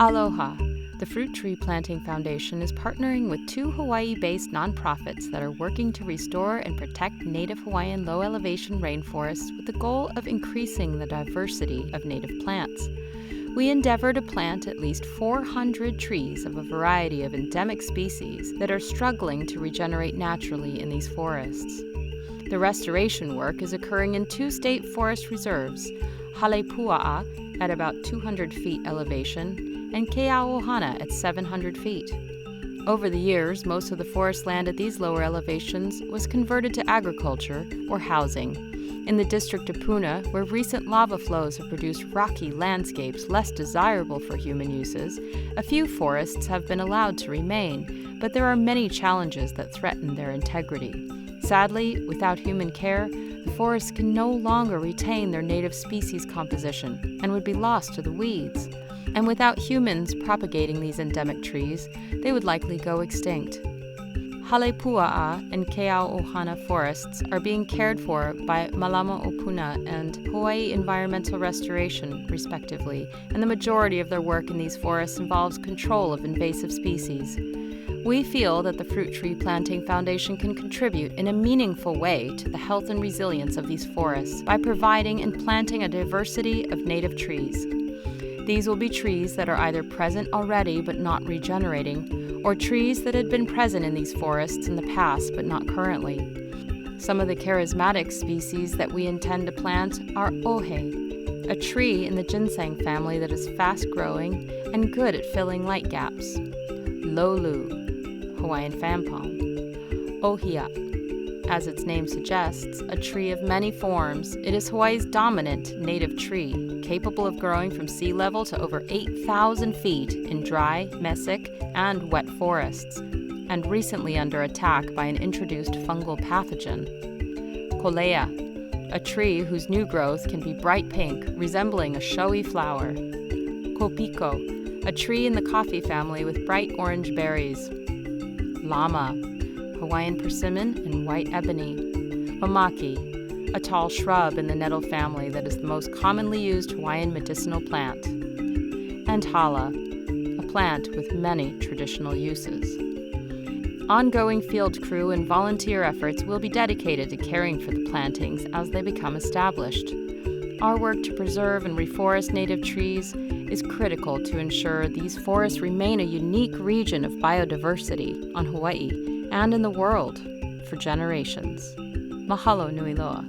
Aloha, the Fruit Tree Planting Foundation is partnering with 2 Hawaii-based nonprofits that are working to restore and protect native Hawaiian low-elevation rainforests with the goal of increasing the diversity of native plants. We endeavor to plant at least 400 trees of a variety of endemic species that are struggling to regenerate naturally in these forests. The restoration work is occurring in 2 state forest reserves, Halepua'a at about 200 feet elevation and Keau ohana at 700 feet. Over the years, most of the forest land at these lower elevations was converted to agriculture or housing. In the district of Puna, where recent lava flows have produced rocky landscapes less desirable for human uses, a few forests have been allowed to remain, but there are many challenges that threaten their integrity. Sadly, without human care, the forests can no longer retain their native species composition and would be lost to the weeds. And without humans propagating these endemic trees, they would likely go extinct. Halepua'a and Keau ohana forests are being cared for by Malama o Puna and Hawaii Environmental Restoration, respectively, and the majority of their work in these forests involves control of invasive species. We feel that the Fruit Tree Planting Foundation can contribute in a meaningful way to the health and resilience of these forests by providing and planting a diversity of native trees. These will be trees that are either present already but not regenerating, or trees that had been present in these forests in the past but not currently. Some of the charismatic species that we intend to plant are ohe, a tree in the ginseng family that is fast-growing and good at filling light gaps. Lolu, Hawaiian fan palm. Ohia. As its name suggests, a tree of many forms, it is Hawaii's dominant native tree, capable of growing from sea level to over 8,000 feet in dry, mesic, and wet forests, and recently under attack by an introduced fungal pathogen. Kolea, a tree whose new growth can be bright pink, resembling a showy flower. Kopiko, a tree in the coffee family with bright orange berries. Lama, Hawaiian persimmon and white ebony. Mamaki, a tall shrub in the nettle family that is the most commonly used Hawaiian medicinal plant. And hala, a plant with many traditional uses. Ongoing field crew and volunteer efforts will be dedicated to caring for the plantings as they become established. Our work to preserve and reforest native trees is critical to ensure these forests remain a unique region of biodiversity on Hawaii and in the world for generations. Mahalo nui loa.